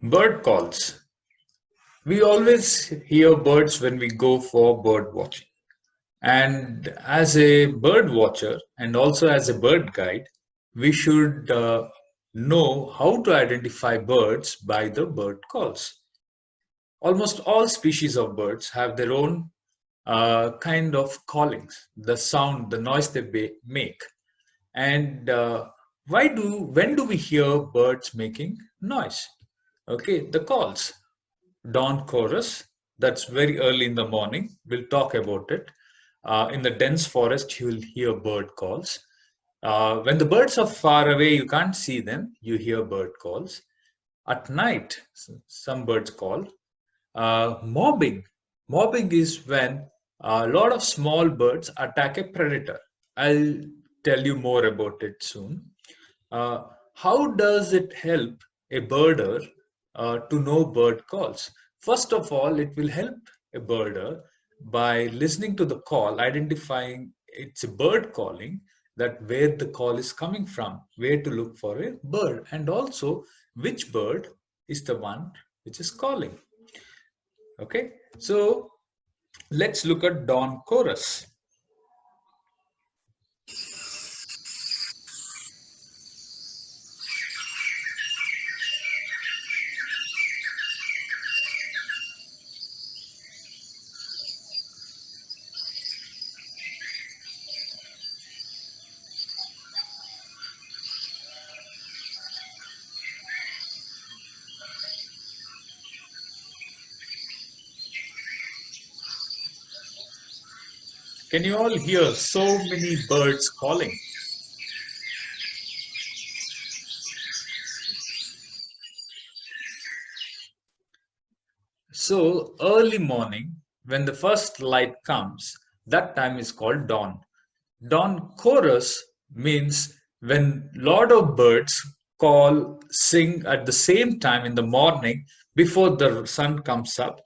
Bird calls. We always hear birds when we go for bird watching. And as a bird watcher and also as a bird guide, we should know how to identify birds by the bird calls. Almost all species of birds have their own kind of callings, the sound, the noise they make. And when do we hear birds making noise? Okay, the calls. Dawn chorus, that's very early in the morning. We'll talk about it. In the dense forest, you'll hear bird calls. When the birds are far away, you can't see them, you hear bird calls. At night, some birds call. Mobbing. Mobbing is when a lot of small birds attack a predator. I'll tell you more about it soon. Uh, how does it help a birder to know bird calls? First of all, it will help a birder by listening to the call, identifying it's a bird calling, that where the call is coming from, where to look for a bird, and also which bird is the one which is calling. Okay, so let's look at dawn chorus. Can you all hear so many birds calling? So early morning, when the first light comes, that time is called dawn. Dawn chorus means when lot of birds call, sing at the same time in the morning before the sun comes up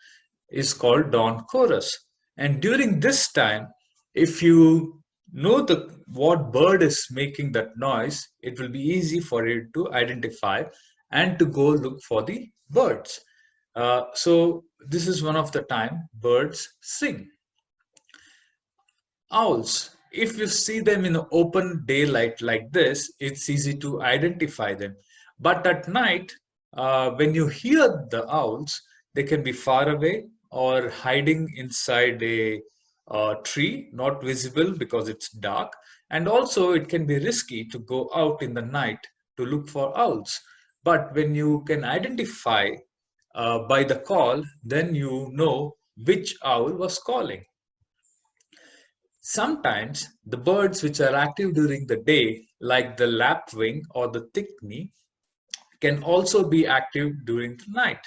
is called dawn chorus. And during this time, if you know what bird is making that noise, it will be easy for you to identify and to go look for the birds. So this is one of the time birds sing. Owls, if you see them in open daylight like this, it's easy to identify them. But at night, when you hear the owls, they can be far away or hiding inside a tree, not visible because it's dark. And also, it can be risky to go out in the night to look for owls. But when you can identify by the call, then you know which owl was calling. Sometimes the birds which are active during the day, like the lapwing or the thickney, can also be active during the night,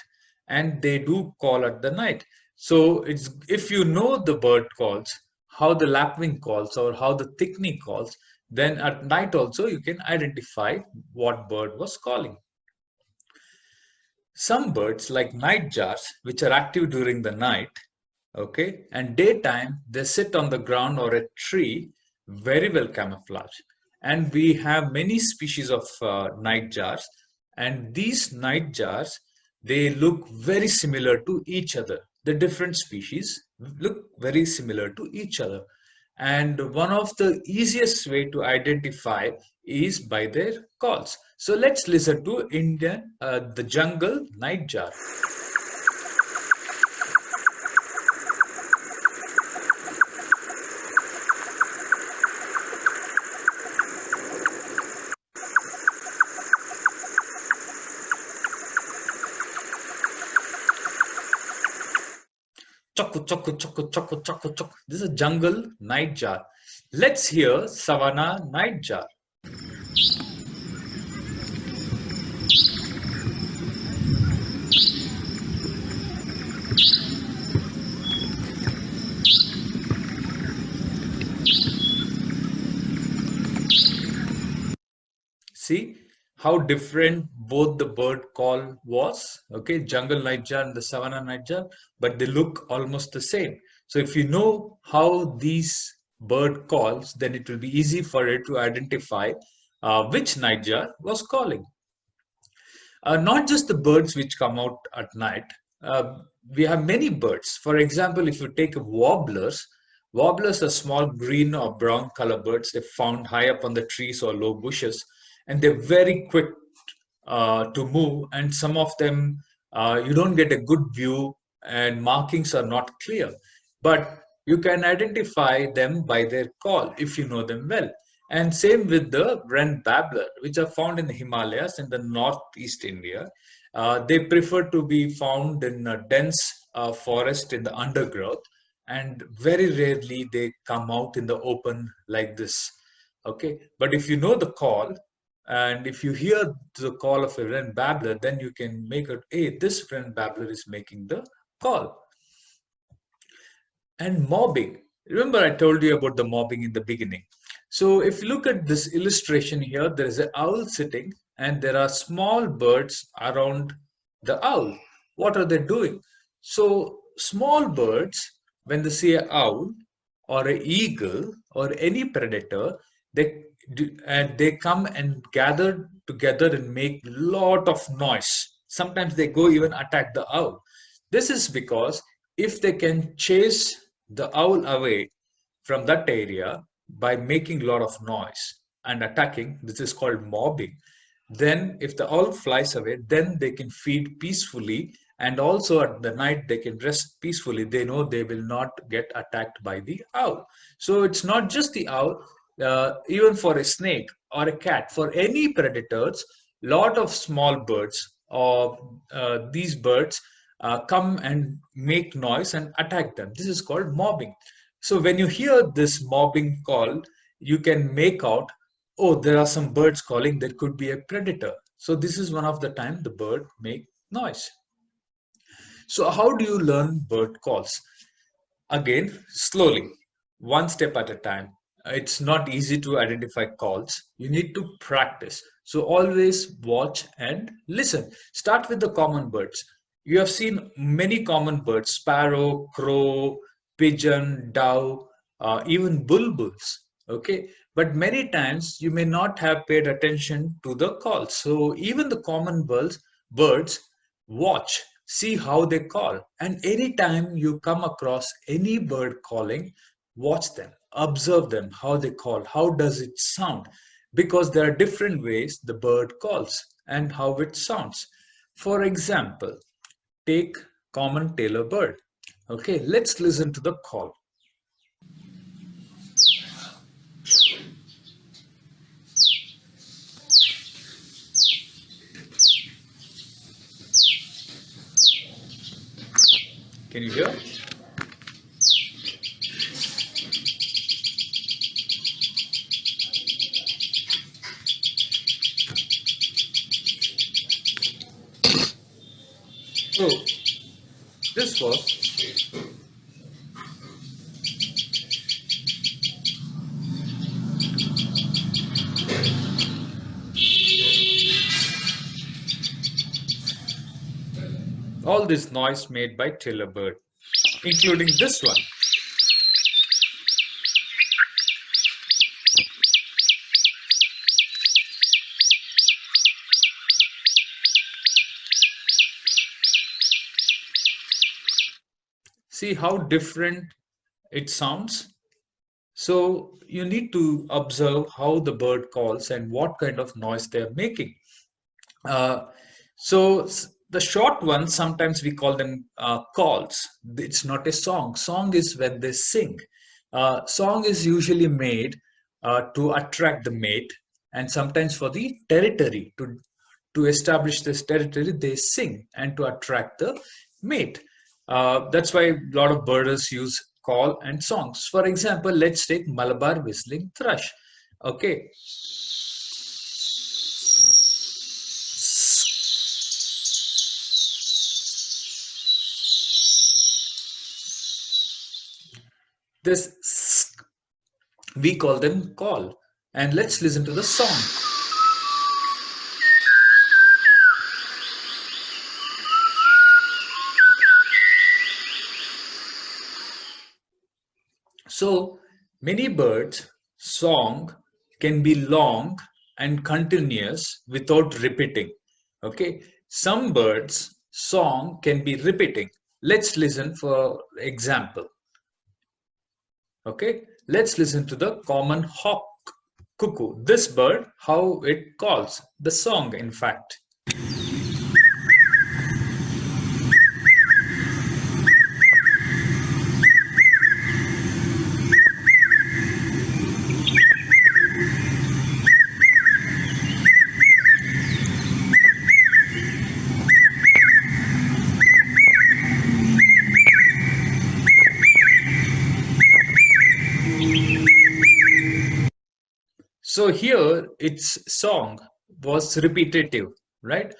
and they do call at the night. So it's if you know the bird calls, how the lapwing calls or how the thickney calls, then at night also you can identify what bird was calling. Some birds like nightjars, which are active during the night, okay, and daytime they sit on the ground or a tree, very well camouflaged. And we have many species of nightjars, and these nightjars, they look very similar to each other. The different species look very similar to each other, and one of the easiest way to identify is by their calls. So let's listen to the jungle nightjar. Chokku, chokku, chokku, chokku, chokku, chokku. This is a jungle nightjar. Let's hear savanna nightjar. See how different both the bird call was. Okay, jungle nightjar and the savanna nightjar, but they look almost the same. So if you know how these bird calls, then it will be easy for it to identify which nightjar was calling. Not just the birds which come out at night. We have many birds. For example, if you take warblers, warblers are small green or brown color birds. They're found high up on the trees or low bushes, and they're very quick to move. And some of them, you don't get a good view, and markings are not clear. But you can identify them by their call if you know them well. And same with the wren babbler, which are found in the Himalayas in the northeast India. They prefer to be found in a dense forest in the undergrowth, and very rarely they come out in the open like this. Okay, but if you know the call, and if you hear the call of a wren babbler, then you can make it, hey, this wren babbler is making the call. And mobbing. Remember, I told you about the mobbing in the beginning. So if you look at this illustration here, there is an owl sitting and there are small birds around the owl. What are they doing? So small birds, when they see an owl or an eagle or any predator, and they come and gather together and make lot of noise. Sometimes they go even attack the owl. This is because if they can chase the owl away from that area by making a lot of noise and attacking, this is called mobbing. Then if the owl flies away, then they can feed peacefully, and also at the night they can rest peacefully. They know they will not get attacked by the owl. So it's not just the owl, even for a snake or a cat, for any predators, lot of small birds or these birds come and make noise and attack them. This is called mobbing. So when you hear this mobbing call, you can make out, oh, there are some birds calling, there could be a predator. So this is one of the time the bird make noise. So how do you learn bird calls? Again, slowly, one step at a time. It's not easy to identify calls. You need to practice. So always watch and listen. Start with the common birds. You have seen many common birds: sparrow, crow, pigeon, dove, even bulbuls. Okay, but many times you may not have paid attention to the calls. So even the common birds, watch, see how they call. And anytime you come across any bird calling, watch them, observe them, how they call, how does it sound? Because there are different ways the bird calls and how it sounds. For example, take common tailor bird. Okay, let's listen to the call. Can you hear? So this was all this noise made by tailor bird, including this one. See how different it sounds? So you need to observe how the bird calls and what kind of noise they are making. Uh, the short ones, sometimes we call them calls. It's not a song. Song is when they sing. Song is usually made to attract the mate, and sometimes for the territory. To establish this territory, they sing and to attract the mate. That's why a lot of birders use call and songs. For example, let's take Malabar whistling thrush. Okay. This we call them call. And let's listen to the song. So many birds' song can be long and continuous without repeating. Okay, some birds' song can be repeating. Let's listen for example. Okay, let's listen to the common hawk cuckoo. This bird, how it calls, the song in fact. So here its song was repetitive, right?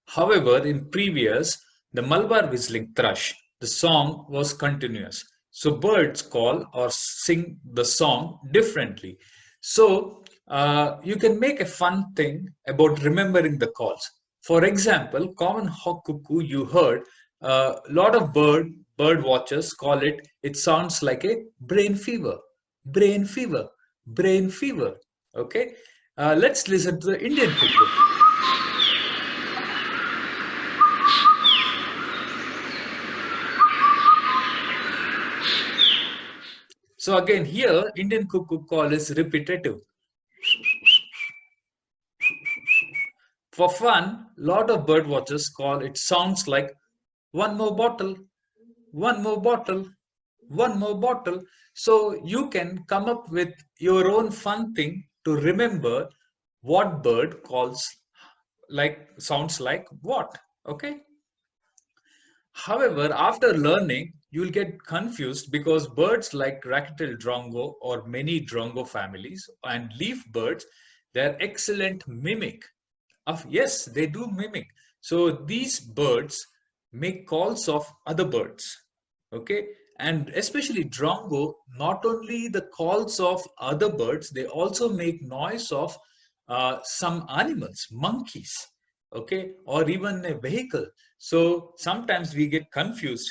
However, in previous, the Malabar whistling thrush, the song was continuous. So birds call or sing the song differently. So you can make a fun thing about remembering the calls. For example, common hawk cuckoo you heard, a lot of bird watchers call it. It sounds like a brain fever, brain fever, brain fever. Okay, let's listen to the Indian cuckoo. So again, here Indian cuckoo call is repetitive. For fun, lot of bird watchers call it sounds like one more bottle, one more bottle, one more bottle. So you can come up with your own fun thing to remember what bird calls like sounds like what. Okay. However, after learning, you'll get confused because birds like Racketal drongo or many drongo families and leaf birds, they're excellent mimic. Yes, they do mimic. So these birds make calls of other birds. Okay. And especially drongo, not only the calls of other birds, they also make noise of some animals, monkeys, okay, or even a vehicle. So sometimes we get confused.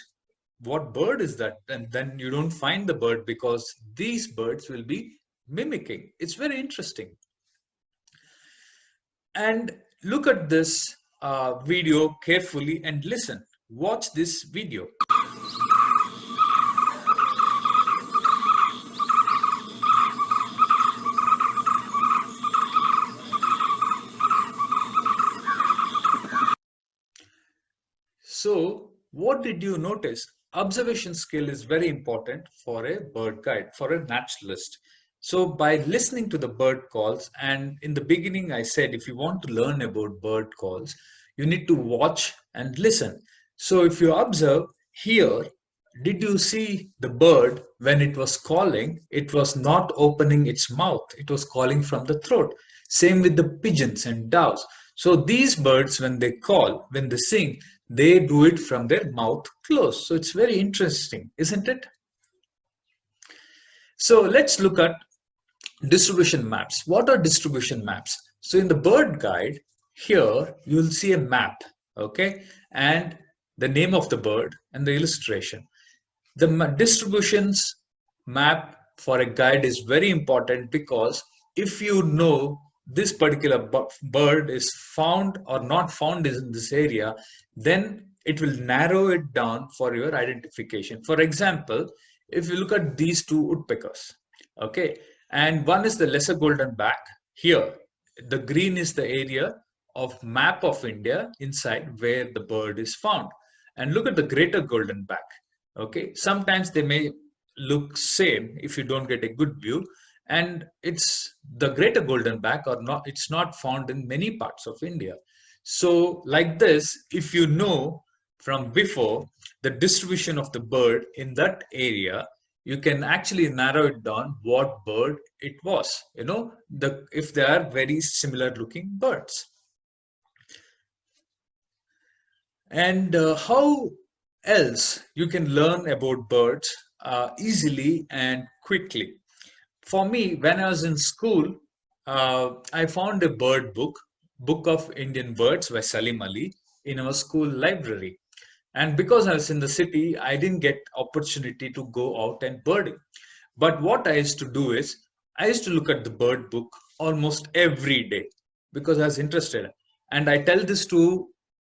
What bird is that? And then you don't find the bird because these birds will be mimicking. It's very interesting. And look at this video carefully and listen. Watch this video. So, what did you notice? Observation skill is very important for a bird guide, for a naturalist. So, by listening to the bird calls, and in the beginning, I said if you want to learn about bird calls, you need to watch and listen. So, if you observe here, did you see the bird when it was calling? It was not opening its mouth, it was calling from the throat. Same with the pigeons and doves. So these birds, when they call, when they sing, they do it from their mouth closed. So it's very interesting, isn't it? So let's look at distribution maps. What are distribution maps? So in the bird guide, here you'll see a map, okay, and the name of the bird and the illustration. The distributions map for a guide is very important because if you know this particular bird is found or not found in this area, then it will narrow it down for your identification. For example, if you look at these two woodpeckers, okay, and one is the lesser golden back. Here, the green is the area of map of India inside where the bird is found. And look at the greater golden back. Okay, sometimes they may look same if you don't get a good view, and it's the greater golden back or not, it's not found in many parts of India. So like this, if you know from before the distribution of the bird in that area, you can actually narrow it down what bird it was, you know, the if they are very similar looking birds. And how else you can learn about birds easily and quickly? For me, when I was in school, I found a bird book, Book of Indian Birds by Salim Ali, in our school library. And because I was in the city, I didn't get opportunity to go out and birding. But what I used to do is, I used to look at the bird book almost every day. because I was interested. And I tell this to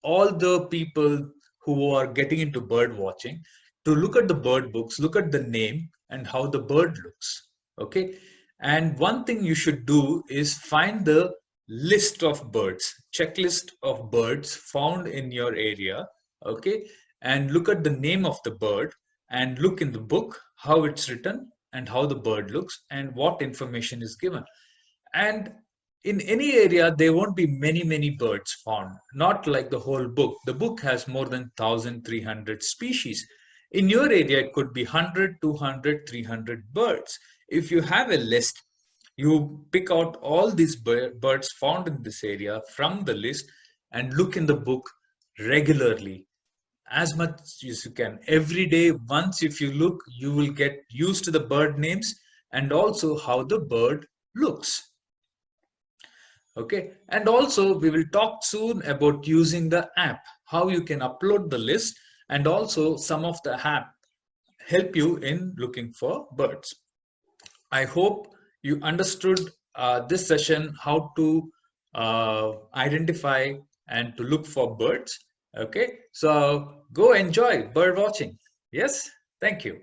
all the people who are getting into bird watching to look at the bird books, look at the name and how the bird looks. Okay. And one thing you should do is find the list of birds, checklist of birds found in your area. Okay. And look at the name of the bird and look in the book how it's written and how the bird looks and what information is given. And in any area there won't be many birds found, not like the whole book. The book has more than 1300 species. In your area it could be 100, 200, 300 birds. If you have a list, you pick out all these birds found in this area from the list and look in the book regularly, as much as you can. Every day, once if you look, you will get used to the bird names and also how the bird looks. Okay, and also we will talk soon about using the app, how you can upload the list, and also some of the app help you in looking for birds. I hope you understood this session, how to identify and to look for birds. Okay, so go enjoy bird watching. Yes, thank you.